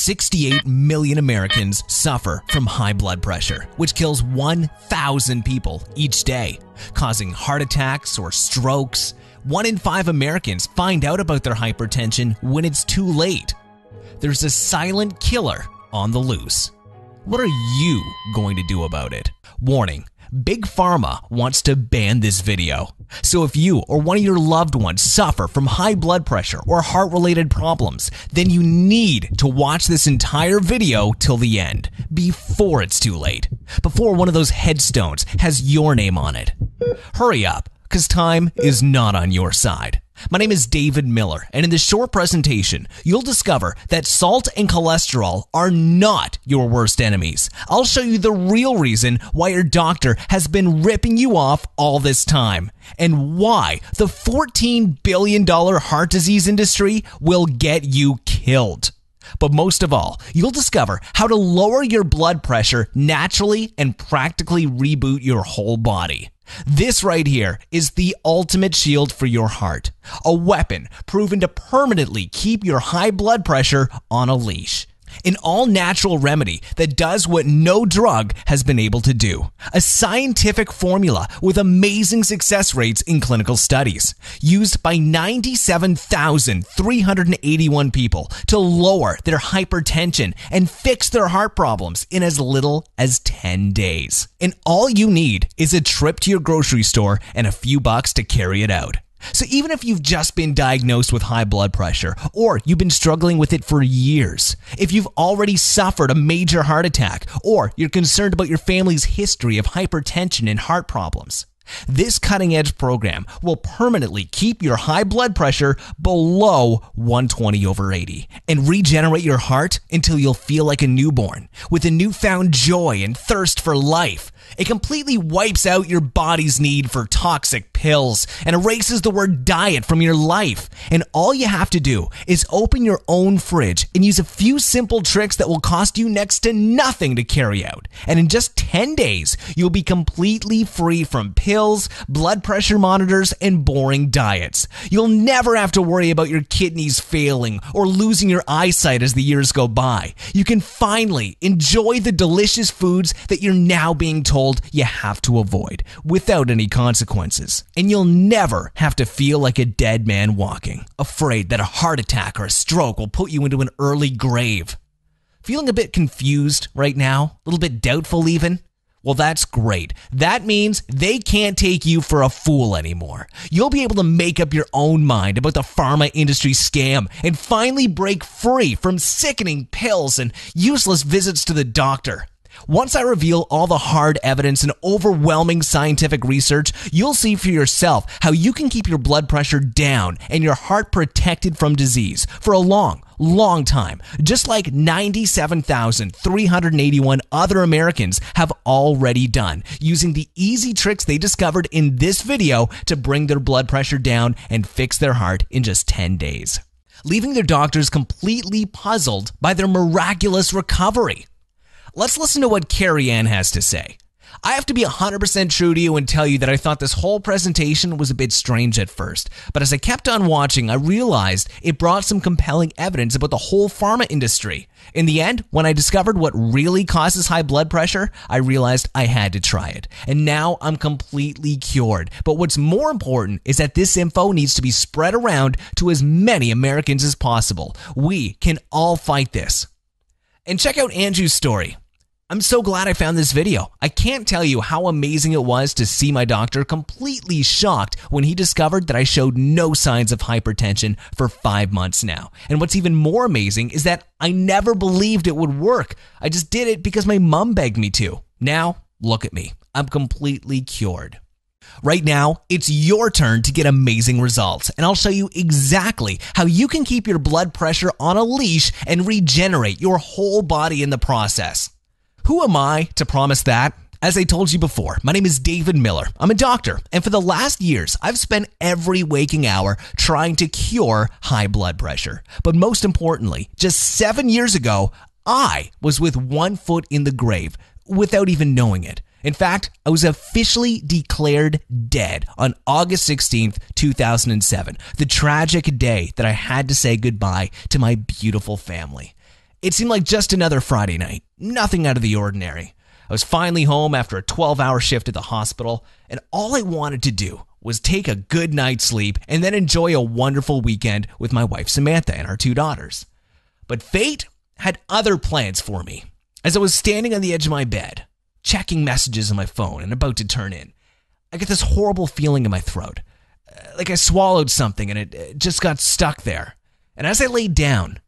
68 million Americans suffer from high blood pressure, which kills 1,000 people each day, causing heart attacks or strokes. 1 in 5 Americans find out about their hypertension when it's too late. There's a silent killer on the loose. What are you going to do about it? Warning. Big Pharma wants to ban this video. So if you or one of your loved ones suffer from high blood pressure or heart-related problems, then you need to watch this entire video till the end, before it's too late, before one of those headstones has your name on it. Hurry up, because time is not on your side. My name is David Miller, and in this short presentation, you'll discover that salt and cholesterol are not your worst enemies. I'll show you the real reason why your doctor has been ripping you off all this time, and why the $14 billion heart disease industry will get you killed. But most of all, you'll discover how to lower your blood pressure naturally and practically reboot your whole body. This right here is the ultimate shield for your heart, a weapon proven to permanently keep your high blood pressure on a leash. An all-natural remedy that does what no drug has been able to do. A scientific formula with amazing success rates in clinical studies, used by 97,381 people to lower their hypertension and fix their heart problems in as little as 10 days. And all you need is a trip to your grocery store and a few bucks to carry it out. So even if you've just been diagnosed with high blood pressure, or you've been struggling with it for years, if you've already suffered a major heart attack, or you're concerned about your family's history of hypertension and heart problems, this cutting-edge program will permanently keep your high blood pressure below 120/80 and regenerate your heart until you'll feel like a newborn with a newfound joy and thirst for life. It completely wipes out your body's need for toxic pills and erases the word diet from your life. And all you have to do is open your own fridge and use a few simple tricks that will cost you next to nothing to carry out. And in just 10 days, you'll be completely free from pills, blood pressure monitors, and boring diets. You'll never have to worry about your kidneys failing or losing your eyesight as the years go by. You can finally enjoy the delicious foods that you're now being told you have to avoid without any consequences. And you'll never have to feel like a dead man walking, afraid that a heart attack or a stroke will put you into an early grave. Feeling a bit confused right now? A little bit doubtful even? Well, that's great. That means they can't take you for a fool anymore. You'll be able to make up your own mind about the pharma industry scam and finally break free from sickening pills and useless visits to the doctor. Once I reveal all the hard evidence and overwhelming scientific research, you'll see for yourself how you can keep your blood pressure down and your heart protected from disease for a long time, just like 97,381 other Americans have already done, using the easy tricks they discovered in this video to bring their blood pressure down and fix their heart in just 10 days, leaving their doctors completely puzzled by their miraculous recovery. Let's listen to what Carrie Ann has to say. I have to be 100% true to you and tell you that I thought this whole presentation was a bit strange at first, but as I kept on watching, I realized it brought some compelling evidence about the whole pharma industry. In the end, when I discovered what really causes high blood pressure, I realized I had to try it. And now I'm completely cured. But what's more important is that this info needs to be spread around to as many Americans as possible. We can all fight this. And check out Andrew's story. I'm so glad I found this video. I can't tell you how amazing it was to see my doctor completely shocked when he discovered that I showed no signs of hypertension for 5 months now. And what's even more amazing is that I never believed it would work. I just did it because my mom begged me to. Now, look at me. I'm completely cured. Right now, it's your turn to get amazing results, and I'll show you exactly how you can keep your blood pressure on a leash and regenerate your whole body in the process. Who am I to promise that? As I told you before, my name is David Miller. I'm a doctor, and for the last years, I've spent every waking hour trying to cure high blood pressure. But most importantly, just 7 years ago, I was with one foot in the grave without even knowing it. In fact, I was officially declared dead on August 16th, 2007, the tragic day that I had to say goodbye to my beautiful family. It seemed like just another Friday night, nothing out of the ordinary. I was finally home after a 12-hour shift at the hospital, and all I wanted to do was take a good night's sleep and then enjoy a wonderful weekend with my wife Samantha and our 2 daughters. But fate had other plans for me. As I was standing on the edge of my bed, checking messages on my phone and about to turn in, I get this horrible feeling in my throat, like I swallowed something and it just got stuck there. And as I laid down,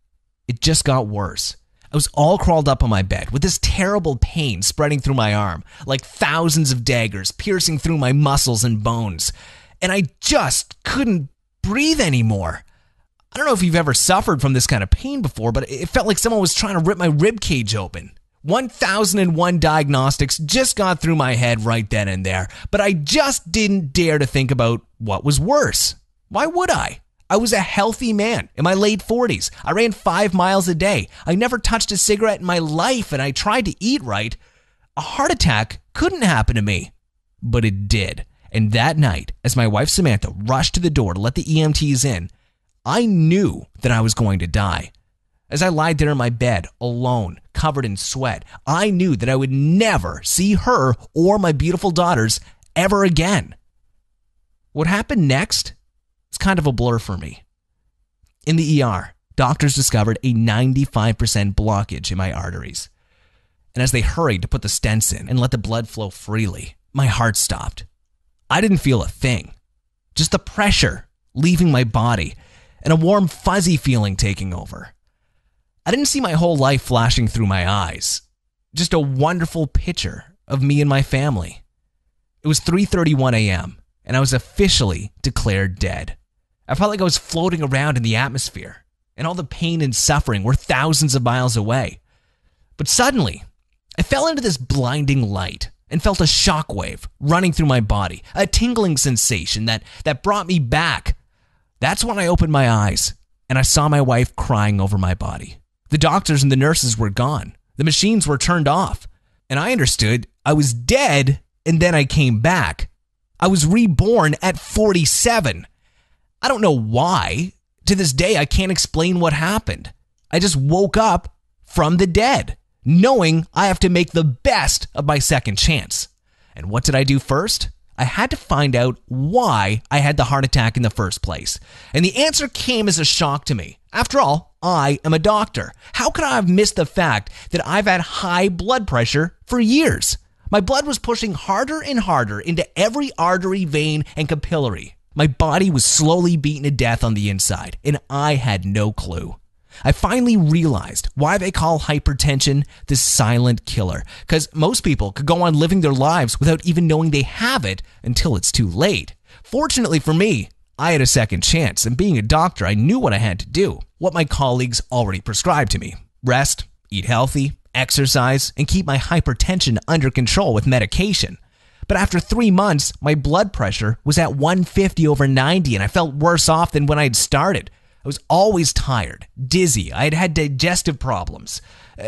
it just got worse. I was all crawled up on my bed with this terrible pain spreading through my arm, like thousands of daggers piercing through my muscles and bones. And I just couldn't breathe anymore. I don't know if you've ever suffered from this kind of pain before, but it felt like someone was trying to rip my rib cage open. 1001 diagnostics just got through my head right then and there, but I just didn't dare to think about what was worse. Why would I? I was a healthy man in my late 40s. I ran 5 miles a day. I never touched a cigarette in my life, and I tried to eat right. A heart attack couldn't happen to me, but it did. And that night, as my wife Samantha rushed to the door to let the EMTs in, I knew that I was going to die. As I lied there in my bed, alone, covered in sweat, I knew that I would never see her or my beautiful daughters ever again. What happened next? It's kind of a blur for me. In the ER, doctors discovered a 95% blockage in my arteries. And as they hurried to put the stents in and let the blood flow freely, my heart stopped. I didn't feel a thing. Just the pressure leaving my body and a warm, fuzzy feeling taking over. I didn't see my whole life flashing through my eyes. Just a wonderful picture of me and my family. It was 3:31 a.m., and I was officially declared dead. I felt like I was floating around in the atmosphere, and all the pain and suffering were thousands of miles away. But suddenly, I fell into this blinding light and felt a shockwave running through my body, a tingling sensation that brought me back. That's when I opened my eyes, and I saw my wife crying over my body. The doctors and the nurses were gone. The machines were turned off, and I understood I was dead, and then I came back. I was reborn at 47. I don't know why. To this day, I can't explain what happened. I just woke up from the dead, knowing I have to make the best of my second chance. And what did I do first? I had to find out why I had the heart attack in the first place. And the answer came as a shock to me. After all, I am a doctor. How could I have missed the fact that I've had high blood pressure for years? My blood was pushing harder and harder into every artery, vein, and capillary. My body was slowly beaten to death on the inside, and I had no clue. I finally realized why they call hypertension the silent killer, because most people could go on living their lives without even knowing they have it until it's too late. Fortunately for me, I had a second chance, and being a doctor, I knew what I had to do, what my colleagues already prescribed to me. Rest, eat healthy, exercise, and keep my hypertension under control with medication. But after 3 months, my blood pressure was at 150/90, and I felt worse off than when I had started. I was always tired, dizzy. I had had digestive problems.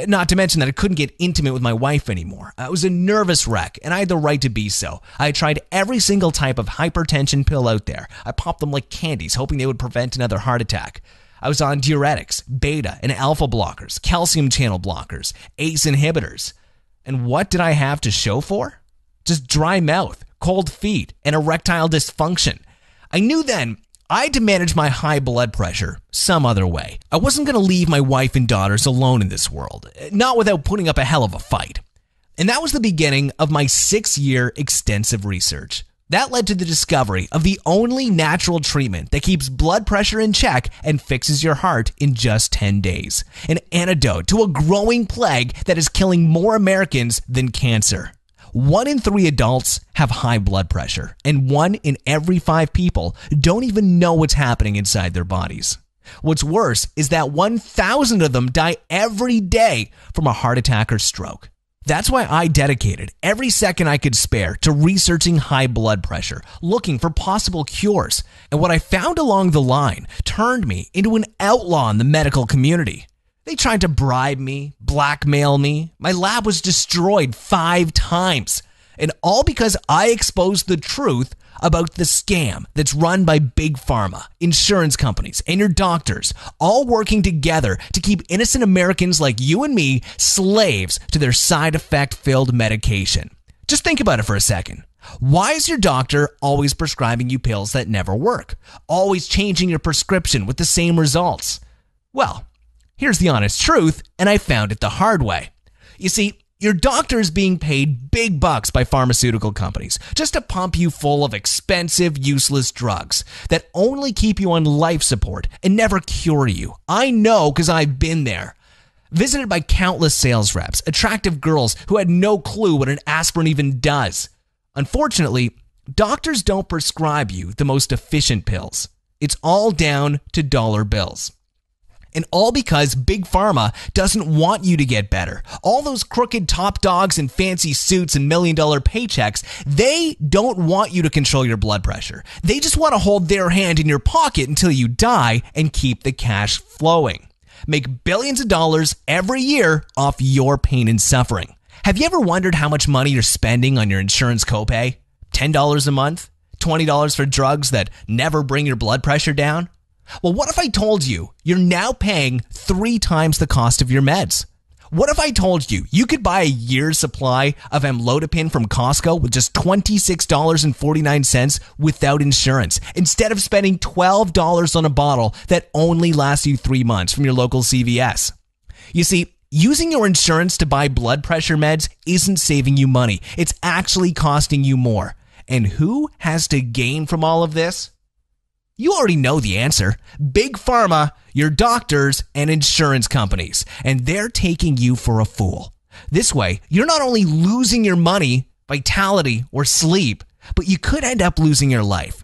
Not to mention that I couldn't get intimate with my wife anymore. I was a nervous wreck, and I had the right to be so. I had tried every single type of hypertension pill out there. I popped them like candies, hoping they would prevent another heart attack. I was on diuretics, beta and alpha blockers, calcium channel blockers, ACE inhibitors. And what did I have to show for? Just dry mouth, cold feet, and erectile dysfunction. I knew then I had to manage my high blood pressure some other way. I wasn't going to leave my wife and daughters alone in this world, not without putting up a hell of a fight. And that was the beginning of my 6-year extensive research. That led to the discovery of the only natural treatment that keeps blood pressure in check and fixes your heart in just 10 days. An antidote to a growing plague that is killing more Americans than cancer. 1 in 3 adults have high blood pressure, and 1 in every 5 people don't even know what's happening inside their bodies. What's worse is that 1,000 of them die every day from a heart attack or stroke. That's why I dedicated every second I could spare to researching high blood pressure, looking for possible cures. And what I found along the line turned me into an outlaw in the medical community. They tried to bribe me, blackmail me. My lab was destroyed 5 times. And all because I exposed the truth about the scam that's run by Big Pharma, insurance companies, and your doctors, all working together to keep innocent Americans like you and me slaves to their side effect-filled medication. Just think about it for a second. Why is your doctor always prescribing you pills that never work? Always changing your prescription with the same results? Well, here's the honest truth, and I found it the hard way. You see, your doctor is being paid big bucks by pharmaceutical companies just to pump you full of expensive, useless drugs that only keep you on life support and never cure you. I know because I've been there. Visited by countless sales reps, attractive girls who had no clue what an aspirin even does. Unfortunately, doctors don't prescribe you the most efficient pills. It's all down to dollar bills. And all because Big Pharma doesn't want you to get better. All those crooked top dogs in fancy suits and million-dollar paychecks, they don't want you to control your blood pressure. They just want to hold their hand in your pocket until you die and keep the cash flowing. Make billions of dollars every year off your pain and suffering. Have you ever wondered how much money you're spending on your insurance copay? $10 a month? $20 for drugs that never bring your blood pressure down? Well, what if I told you you're now paying 3 times the cost of your meds? What if I told you you could buy a year's supply of amlodipine from Costco with just $26.49 without insurance, instead of spending $12 on a bottle that only lasts you 3 months from your local CVS? You see, using your insurance to buy blood pressure meds isn't saving you money. It's actually costing you more. And who has to gain from all of this? You already know the answer. Big Pharma, your doctors, and insurance companies. And they're taking you for a fool. This way, you're not only losing your money, vitality, or sleep, but you could end up losing your life.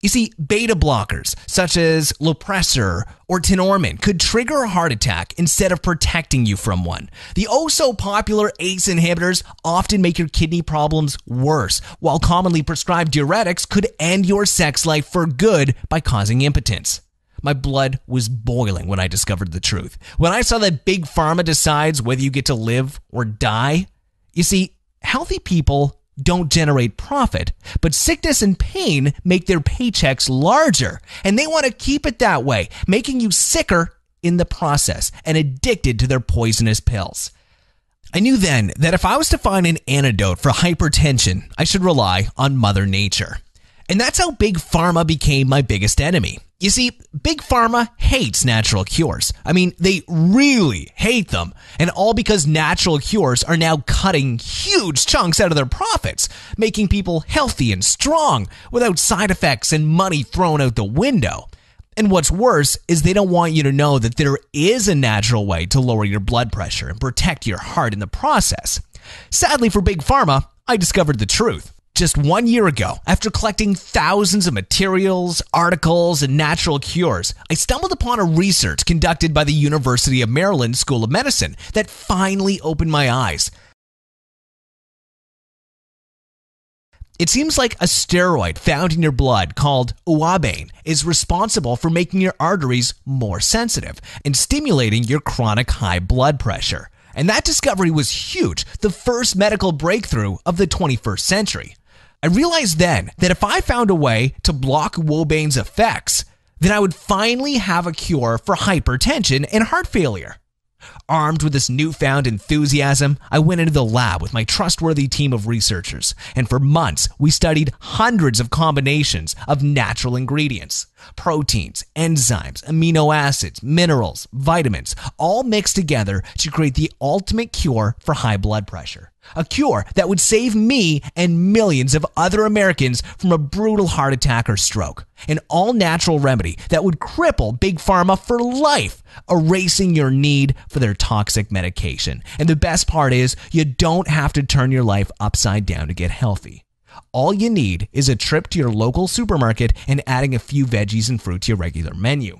You see, beta blockers, such as Lopressor or Tenormin, could trigger a heart attack instead of protecting you from one. The oh-so-popular ACE inhibitors often make your kidney problems worse, while commonly prescribed diuretics could end your sex life for good by causing impotence. My blood was boiling when I discovered the truth. When I saw that Big Pharma decides whether you get to live or die. You see, healthy people don't generate profit, but sickness and pain make their paychecks larger, and they want to keep it that way, making you sicker in the process and addicted to their poisonous pills. I knew then that if I was to find an antidote for hypertension, I should rely on Mother Nature. And that's how Big Pharma became my biggest enemy. You see, Big Pharma hates natural cures. I mean, they really hate them. And all because natural cures are now cutting huge chunks out of their profits, making people healthy and strong without side effects and money thrown out the window. And what's worse is they don't want you to know that there is a natural way to lower your blood pressure and protect your heart in the process. Sadly for Big Pharma, I discovered the truth. Just 1 year ago, after collecting thousands of materials, articles, and natural cures, I stumbled upon a research conducted by the University of Maryland School of Medicine that finally opened my eyes. It seems like a steroid found in your blood called ouabain is responsible for making your arteries more sensitive and stimulating your chronic high blood pressure. And that discovery was huge, the first medical breakthrough of the 21st century. I realized then that if I found a way to block ouabain's effects, then I would finally have a cure for hypertension and heart failure. Armed with this newfound enthusiasm, I went into the lab with my trustworthy team of researchers, and for months we studied hundreds of combinations of natural ingredients. Proteins, enzymes, amino acids, minerals, vitamins, all mixed together to create the ultimate cure for high blood pressure. A cure that would save me and millions of other Americans from a brutal heart attack or stroke. An all-natural remedy that would cripple Big Pharma for life, erasing your need for their toxic medication. And the best part is, you don't have to turn your life upside down to get healthy. All you need is a trip to your local supermarket and adding a few veggies and fruit to your regular menu.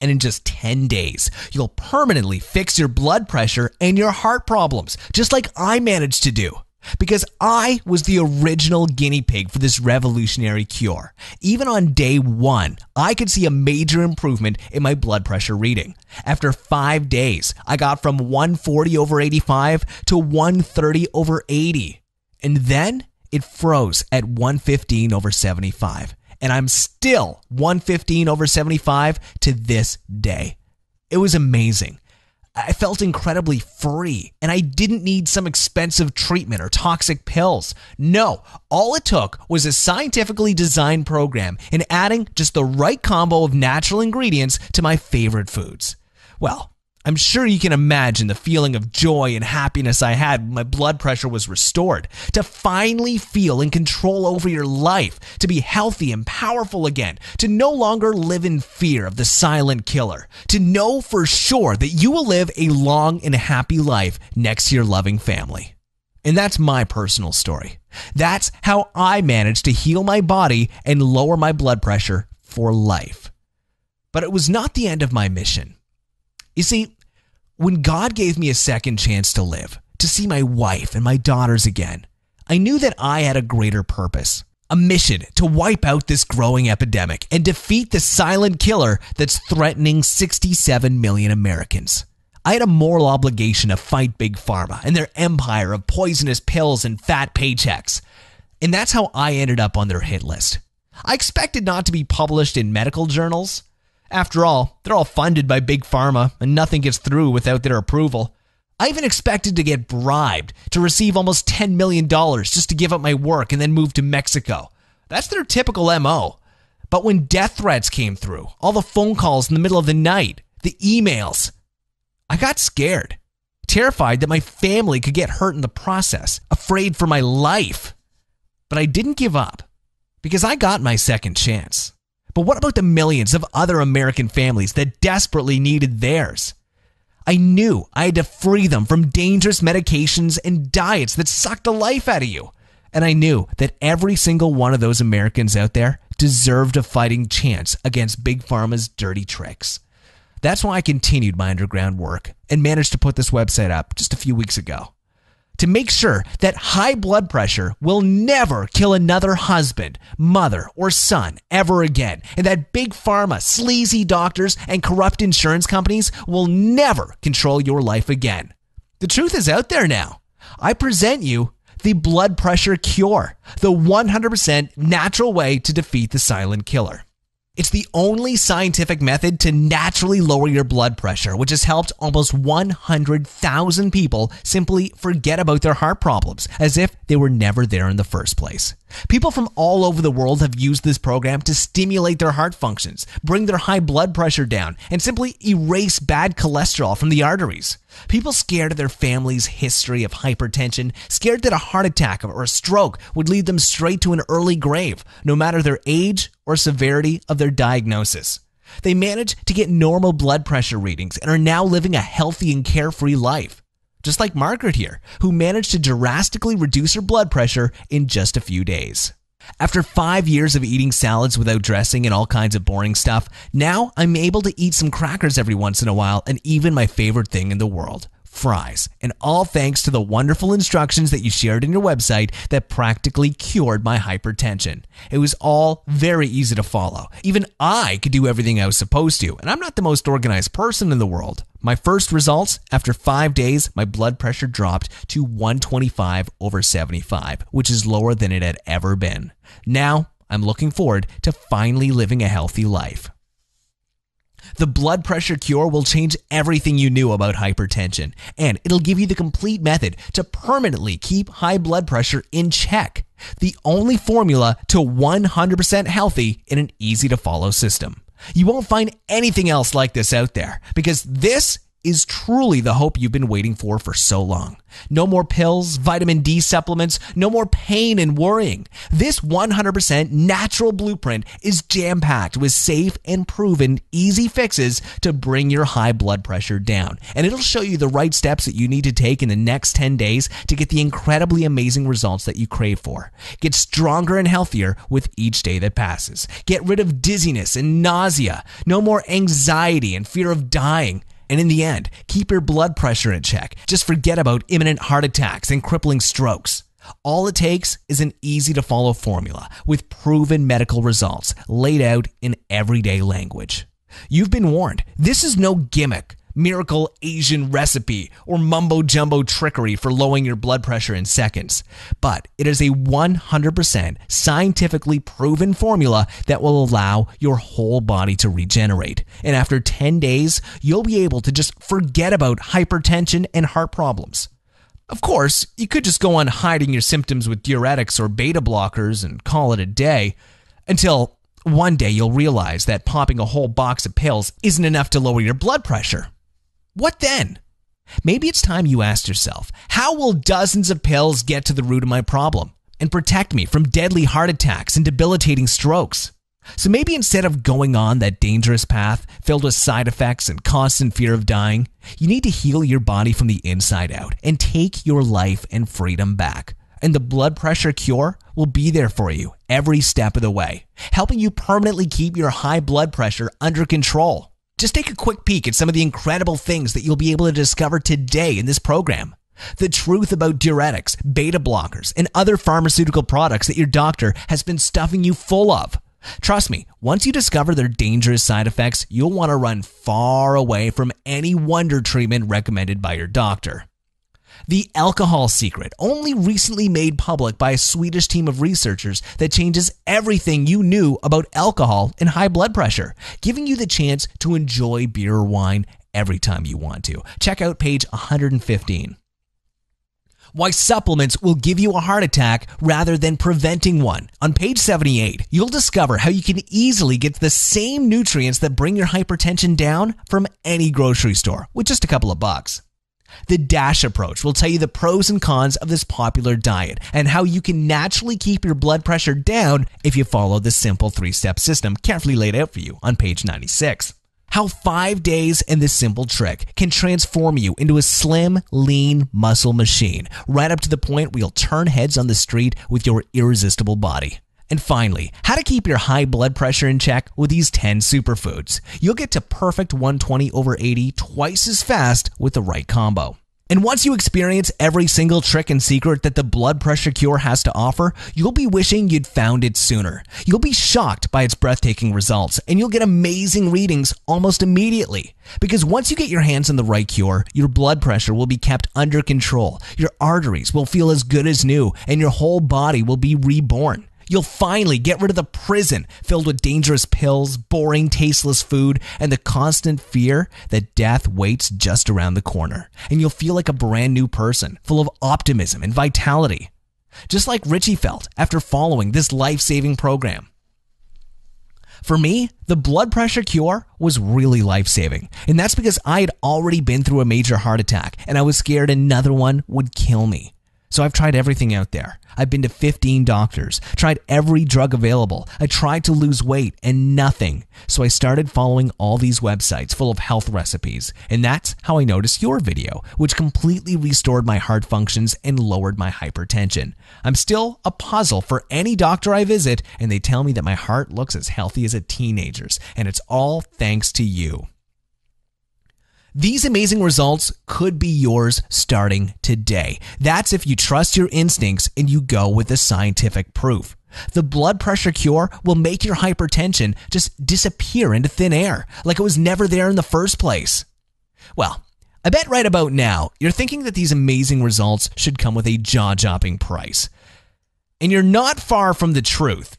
And in just 10 days, you'll permanently fix your blood pressure and your heart problems, just like I managed to do. Because I was the original guinea pig for this revolutionary cure. Even on day 1, I could see a major improvement in my blood pressure reading. After 5 days, I got from 140/85 to 130/80. And then it froze at 115/75. And I'm still 115/75 to this day. It was amazing. I felt incredibly free, and I didn't need some expensive treatment or toxic pills. No, all it took was a scientifically designed program and adding just the right combo of natural ingredients to my favorite foods. Well, I'm sure you can imagine the feeling of joy and happiness I had when my blood pressure was restored. To finally feel in control over your life, to be healthy and powerful again, to no longer live in fear of the silent killer, to know for sure that you will live a long and happy life next to your loving family. And that's my personal story. That's how I managed to heal my body and lower my blood pressure for life. But it was not the end of my mission. You see, when God gave me a second chance to live, to see my wife and my daughters again, I knew that I had a greater purpose, a mission to wipe out this growing epidemic and defeat the silent killer that's threatening 67 million Americans. I had a moral obligation to fight Big Pharma and their empire of poisonous pills and fat paychecks. And that's how I ended up on their hit list. I expected not to be published in medical journals. After all, they're all funded by Big Pharma, and nothing gets through without their approval. I even expected to get bribed to receive almost $10 million just to give up my work and then move to Mexico. That's their typical MO. But when death threats came through, all the phone calls in the middle of the night, the emails, I got scared, terrified that my family could get hurt in the process, afraid for my life. But I didn't give up, because I got my second chance. But what about the millions of other American families that desperately needed theirs? I knew I had to free them from dangerous medications and diets that suck the life out of you. And I knew that every single one of those Americans out there deserved a fighting chance against Big Pharma's dirty tricks. That's why I continued my underground work and managed to put this website up just a few weeks ago. To make sure that high blood pressure will never kill another husband, mother, or son ever again, and that Big Pharma, sleazy doctors, and corrupt insurance companies will never control your life again. The truth is out there now. I present you the blood pressure cure, the 100% natural way to defeat the silent killer. It's the only scientific method to naturally lower your blood pressure, which has helped almost 100,000 people simply forget about their heart problems, as if they were never there in the first place. People from all over the world have used this program to stimulate their heart functions, bring their high blood pressure down, and simply erase bad cholesterol from the arteries. People scared of their family's history of hypertension, scared that a heart attack or a stroke would lead them straight to an early grave, no matter their age or severity of their diagnosis. They managed to get normal blood pressure readings and are now living a healthy and carefree life. Just like Margaret here, who managed to drastically reduce her blood pressure in just a few days. After 5 years of eating salads without dressing and all kinds of boring stuff, now I'm able to eat some crackers every once in a while and even my favorite thing in the world, fries. And all thanks to the wonderful instructions that you shared in your website that practically cured my hypertension. It was all very easy to follow. Even I could do everything I was supposed to, and I'm not the most organized person in the world. My first results, after 5 days, my blood pressure dropped to 125/75, which is lower than it had ever been. Now, I'm looking forward to finally living a healthy life. The blood pressure cure will change everything you knew about hypertension, and it'll give you the complete method to permanently keep high blood pressure in check. The only formula to 100% healthy in an easy-to-follow system. You won't find anything else like this out there, because this is truly the hope you've been waiting for so long. No more pills, vitamin D supplements, no more pain and worrying. This 100% natural blueprint is jam-packed with safe and proven easy fixes to bring your high blood pressure down. And it'll show you the right steps that you need to take in the next 10 days to get the incredibly amazing results that you crave for. Get stronger and healthier with each day that passes. Get rid of dizziness and nausea. No more anxiety and fear of dying. And in the end, keep your blood pressure in check. Just forget about imminent heart attacks and crippling strokes. All it takes is an easy-to-follow formula with proven medical results laid out in everyday language. You've been warned. This is no gimmick. miracle Asian recipe, or mumbo-jumbo trickery for lowering your blood pressure in seconds. But it is a 100% scientifically proven formula that will allow your whole body to regenerate. And after 10 days, you'll be able to just forget about hypertension and heart problems. Of course, you could just go on hiding your symptoms with diuretics or beta blockers and call it a day, until one day you'll realize that popping a whole box of pills isn't enough to lower your blood pressure. What then? Maybe it's time you asked yourself, how will dozens of pills get to the root of my problem and protect me from deadly heart attacks and debilitating strokes? So maybe instead of going on that dangerous path filled with side effects and constant fear of dying, you need to heal your body from the inside out and take your life and freedom back. And the blood pressure cure will be there for you every step of the way, helping you permanently keep your high blood pressure under control. Just take a quick peek at some of the incredible things that you'll be able to discover today in this program. The truth about diuretics, beta blockers, and other pharmaceutical products that your doctor has been stuffing you full of. Trust me, once you discover their dangerous side effects, you'll want to run far away from any wonder treatment recommended by your doctor. The alcohol secret, only recently made public by a Swedish team of researchers that changes everything you knew about alcohol and high blood pressure, giving you the chance to enjoy beer or wine every time you want to. Check out page 115. Why supplements will give you a heart attack rather than preventing one. On page 78, you'll discover how you can easily get the same nutrients that bring your hypertension down from any grocery store with just a couple of bucks. The DASH approach will tell you the pros and cons of this popular diet and how you can naturally keep your blood pressure down if you follow the simple 3-step system carefully laid out for you on page 96. How 5 days and this simple trick can transform you into a slim, lean muscle machine, right up to the point where you'll turn heads on the street with your irresistible body. And finally, how to keep your high blood pressure in check with these 10 superfoods. You'll get to perfect 120/80 twice as fast with the right combo. And once you experience every single trick and secret that the blood pressure cure has to offer, you'll be wishing you'd found it sooner. You'll be shocked by its breathtaking results, and you'll get amazing readings almost immediately. Because once you get your hands on the right cure, your blood pressure will be kept under control, your arteries will feel as good as new, and your whole body will be reborn. You'll finally get rid of the prison filled with dangerous pills, boring, tasteless food, and the constant fear that death waits just around the corner. And you'll feel like a brand new person, full of optimism and vitality. Just like Richie felt after following this life-saving program. For me, the blood pressure cure was really life-saving. And that's because I had already been through a major heart attack, and I was scared another one would kill me. So I've tried everything out there. I've been to 15 doctors, tried every drug available. I tried to lose weight and nothing. So I started following all these websites full of health recipes. And that's how I noticed your video, which completely restored my heart functions and lowered my hypertension. I'm still a puzzle for any doctor I visit, and they tell me that my heart looks as healthy as a teenager's. And it's all thanks to you. These amazing results could be yours starting today. That's if you trust your instincts and you go with the scientific proof. The blood pressure cure will make your hypertension just disappear into thin air, like it was never there in the first place. Well, I bet right about now, you're thinking that these amazing results should come with a jaw-dropping price. And you're not far from the truth.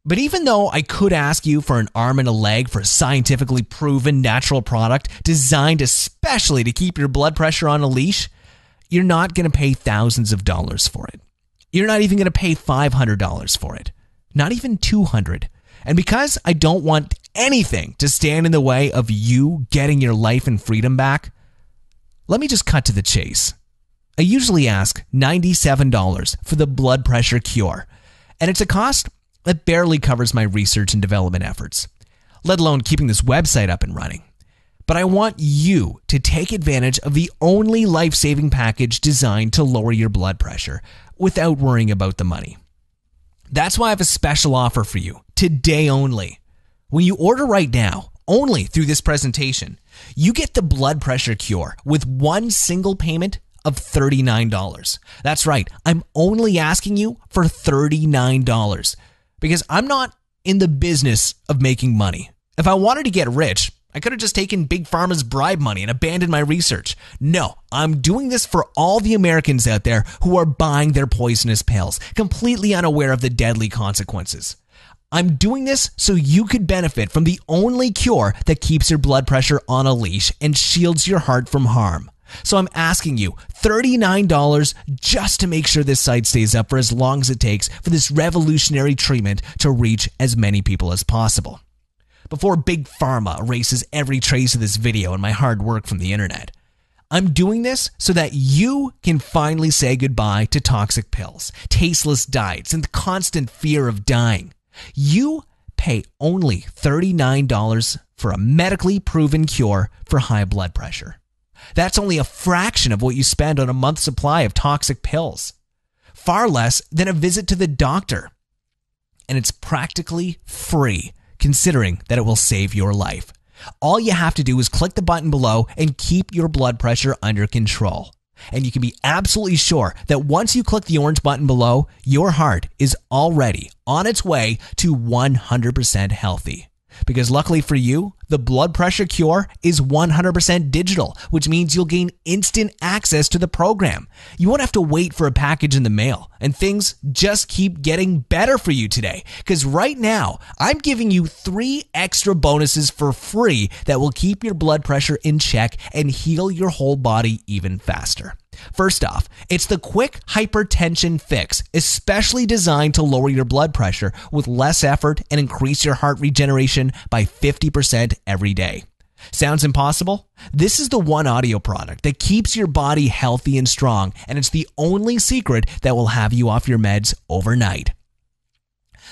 But even though I could ask you for an arm and a leg for a scientifically proven natural product designed especially to keep your blood pressure on a leash, you're not going to pay thousands of dollars for it. You're not even going to pay $500 for it. Not even $200. And because I don't want anything to stand in the way of you getting your life and freedom back, let me just cut to the chase. I usually ask $97 for the blood pressure cure, and it's a cost that barely covers my research and development efforts, let alone keeping this website up and running. But I want you to take advantage of the only life-saving package designed to lower your blood pressure without worrying about the money. That's why I have a special offer for you, today only. When you order right now, only through this presentation, you get the blood pressure cure with one single payment of $39. That's right, I'm only asking you for $39. Because I'm not in the business of making money. If I wanted to get rich, I could have just taken Big Pharma's bribe money and abandoned my research. No, I'm doing this for all the Americans out there who are buying their poisonous pills, completely unaware of the deadly consequences. I'm doing this so you could benefit from the only cure that keeps your blood pressure on a leash and shields your heart from harm. So I'm asking you $39 just to make sure this site stays up for as long as it takes for this revolutionary treatment to reach as many people as possible. Before Big Pharma erases every trace of this video and my hard work from the internet, I'm doing this so that you can finally say goodbye to toxic pills, tasteless diets, and the constant fear of dying. You pay only $39 for a medically proven cure for high blood pressure. That's only a fraction of what you spend on a month's supply of toxic pills. Far less than a visit to the doctor. And it's practically free, considering that it will save your life. All you have to do is click the button below and keep your blood pressure under control. And you can be absolutely sure that once you click the orange button below, your heart is already on its way to 100% healthy. Because luckily for you, the blood pressure cure is 100% digital, which means you'll gain instant access to the program. You won't have to wait for a package in the mail, and things just keep getting better for you today. Because right now, I'm giving you 3 extra bonuses for free that will keep your blood pressure in check and heal your whole body even faster. First off, it's the Quick Hypertension Fix, especially designed to lower your blood pressure with less effort and increase your heart regeneration by 50% every day. Sounds impossible? This is the one audio product that keeps your body healthy and strong, and it's the only secret that will have you off your meds overnight.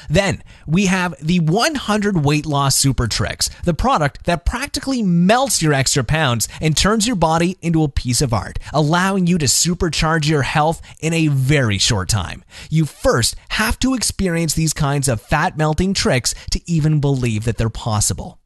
Then we have the 100 Weight Loss Super Tricks, the product that practically melts your extra pounds and turns your body into a piece of art, allowing you to supercharge your health in a very short time. You first have to experience these kinds of fat melting tricks to even believe that they're possible.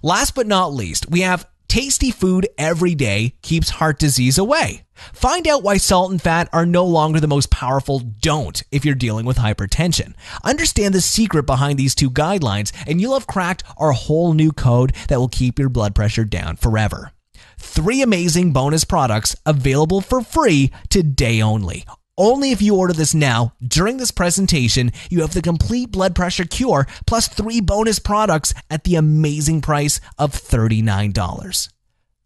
Last but not least, we have tasty food every day keeps heart disease away. Find out why salt and fat are no longer the most powerful don't if you're dealing with hypertension. Understand the secret behind these 2 guidelines, and you'll have cracked our whole new code that will keep your blood pressure down forever. 3 amazing bonus products available for free today only. Only if you order this now, during this presentation, you have the complete blood pressure cure plus 3 bonus products at the amazing price of $39.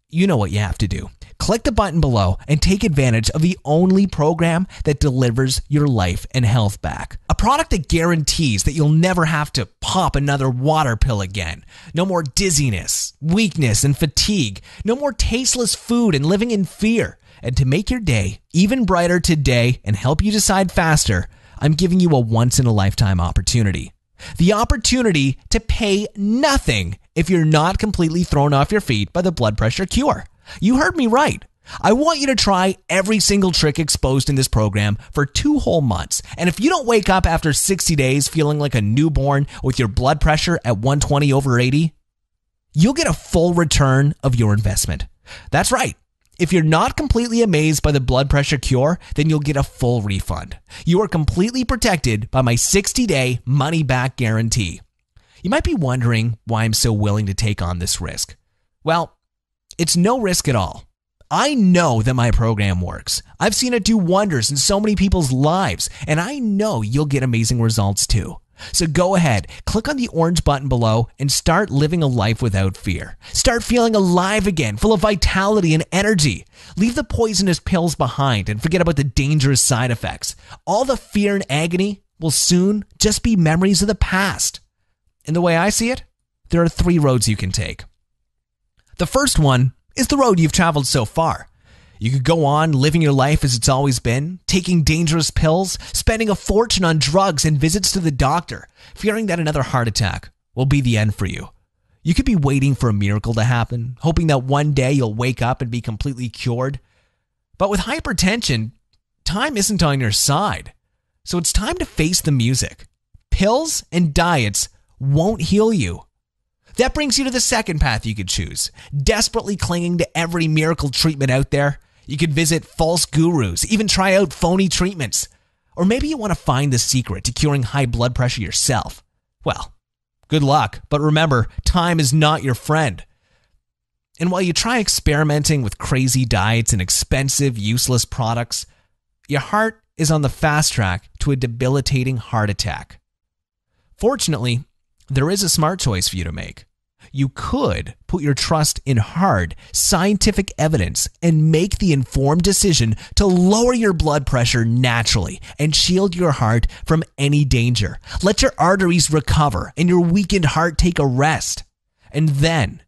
You know what you have to do. Click the button below and take advantage of the only program that delivers your life and health back. A product that guarantees that you'll never have to pop another water pill again. No more dizziness, weakness, and fatigue. No more tasteless food and living in fear. And to make your day even brighter today and help you decide faster, I'm giving you a once-in-a-lifetime opportunity. The opportunity to pay nothing if you're not completely thrown off your feet by the blood pressure cure. You heard me right. I want you to try every single trick exposed in this program for 2 whole months. And if you don't wake up after 60 days feeling like a newborn with your blood pressure at 120/80, you'll get a full return of your investment. That's right. If you're not completely amazed by the blood pressure cure, then you'll get a full refund. You are completely protected by my 60-day money-back guarantee. You might be wondering why I'm so willing to take on this risk. Well, it's no risk at all. I know that my program works. I've seen it do wonders in so many people's lives, and I know you'll get amazing results too. So go ahead, click on the orange button below and start living a life without fear. Start feeling alive again, full of vitality and energy. Leave the poisonous pills behind and forget about the dangerous side effects. All the fear and agony will soon just be memories of the past. And the way I see it, there are 3 roads you can take. The first one is the road you've traveled so far. You could go on living your life as it's always been, taking dangerous pills, spending a fortune on drugs and visits to the doctor, fearing that another heart attack will be the end for you. You could be waiting for a miracle to happen, hoping that one day you'll wake up and be completely cured. But with hypertension, time isn't on your side. So it's time to face the music. Pills and diets won't heal you. That brings you to the second path you could choose. Desperately clinging to every miracle treatment out there. You could visit false gurus, even try out phony treatments. Or maybe you want to find the secret to curing high blood pressure yourself. Well, good luck, but remember, time is not your friend. And while you try experimenting with crazy diets and expensive, useless products, your heart is on the fast track to a debilitating heart attack. Fortunately, there is a smart choice for you to make. You could put your trust in hard, scientific evidence and make the informed decision to lower your blood pressure naturally and shield your heart from any danger. Let your arteries recover and your weakened heart take a rest. And then,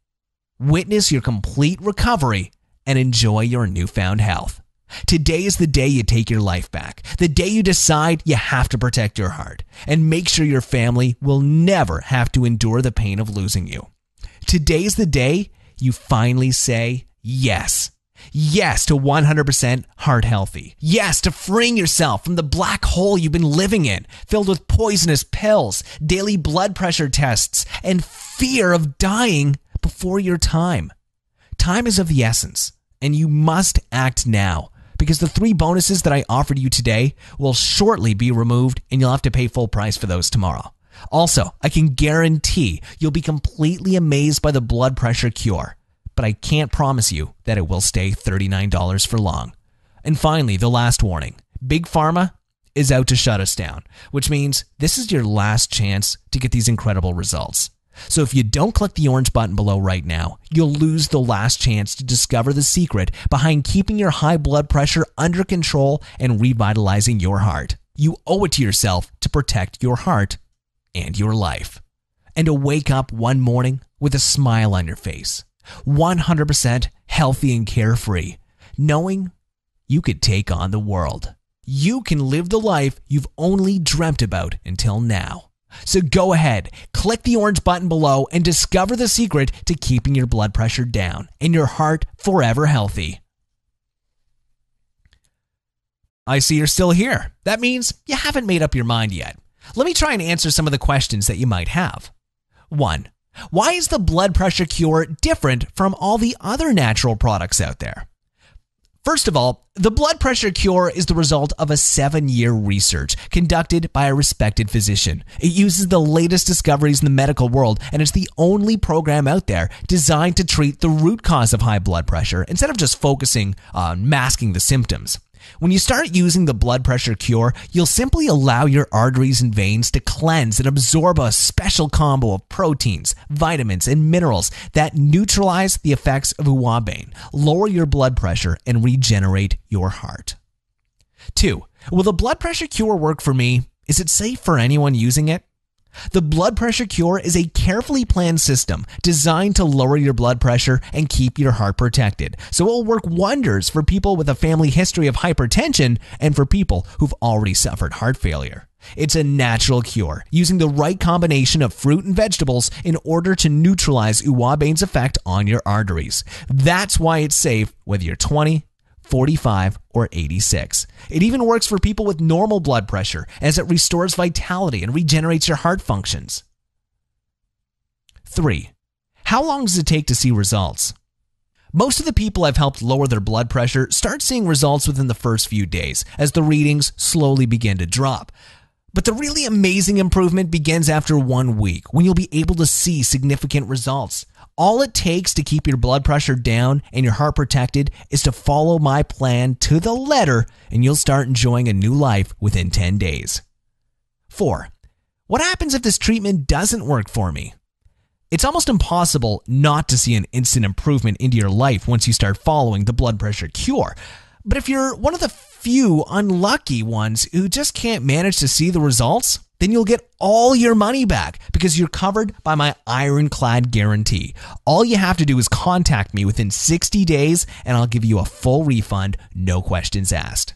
witness your complete recovery and enjoy your newfound health. Today is the day you take your life back. The day you decide you have to protect your heart and make sure your family will never have to endure the pain of losing you. Today's the day you finally say yes. Yes to 100% heart healthy. Yes to freeing yourself from the black hole you've been living in, filled with poisonous pills, daily blood pressure tests, and fear of dying before your time. Time is of the essence, and you must act now, because the 3 bonuses that I offered you today will shortly be removed, and you'll have to pay full price for those tomorrow. Also, I can guarantee you'll be completely amazed by the blood pressure cure, but I can't promise you that it will stay $39 for long. And finally, the last warning. Big Pharma is out to shut us down, which means this is your last chance to get these incredible results. So if you don't click the orange button below right now, you'll lose the last chance to discover the secret behind keeping your high blood pressure under control and revitalizing your heart. You owe it to yourself to protect your heart and your life, and to wake up one morning with a smile on your face, 100% healthy and carefree, knowing you could take on the world. You can live the life you've only dreamt about until now. So go ahead, click the orange button below and discover the secret to keeping your blood pressure down and your heart forever healthy. I see you're still here. That means you haven't made up your mind yet. Let me try and answer some of the questions that you might have. 1. Why is the blood pressure cure different from all the other natural products out there? First of all, the blood pressure cure is the result of a 7-year research conducted by a respected physician. It uses the latest discoveries in the medical world, and it's the only program out there designed to treat the root cause of high blood pressure instead of just focusing on masking the symptoms. When you start using the blood pressure cure, you'll simply allow your arteries and veins to cleanse and absorb a special combo of proteins, vitamins, and minerals that neutralize the effects of ouabain, lower your blood pressure, and regenerate your heart. 2. Will the blood pressure cure work for me? Is it safe for anyone using it? The blood pressure cure is a carefully planned system designed to lower your blood pressure and keep your heart protected. So it will work wonders for people with a family history of hypertension and for people who've already suffered heart failure. It's a natural cure, using the right combination of fruit and vegetables in order to neutralize ouabain's effect on your arteries. That's why it's safe whether you're 20, 45, or 86. It even works for people with normal blood pressure as it restores vitality and regenerates your heart functions. 3. How long does it take to see results? Most of the people I've helped lower their blood pressure start seeing results within the first few days as the readings slowly begin to drop. But the really amazing improvement begins after 1 week, when you'll be able to see significant results. All it takes to keep your blood pressure down and your heart protected is to follow my plan to the letter, and you'll start enjoying a new life within 10 days. 4. What happens if this treatment doesn't work for me? It's almost impossible not to see an instant improvement into your life once you start following the blood pressure cure. But if you're one of the few unlucky ones who just can't manage to see the results, then you'll get all your money back because you're covered by my ironclad guarantee. All you have to do is contact me within 60 days and I'll give you a full refund, no questions asked.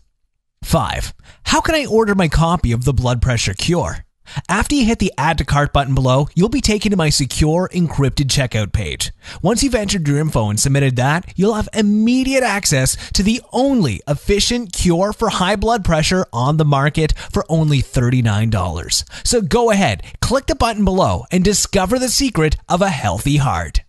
5. How can I order my copy of the blood pressure cure? After you hit the Add to Cart button below, you'll be taken to my secure, encrypted checkout page. Once you've entered your info and submitted that, you'll have immediate access to the only efficient cure for high blood pressure on the market for only $39. So go ahead, click the button below and discover the secret of a healthy heart.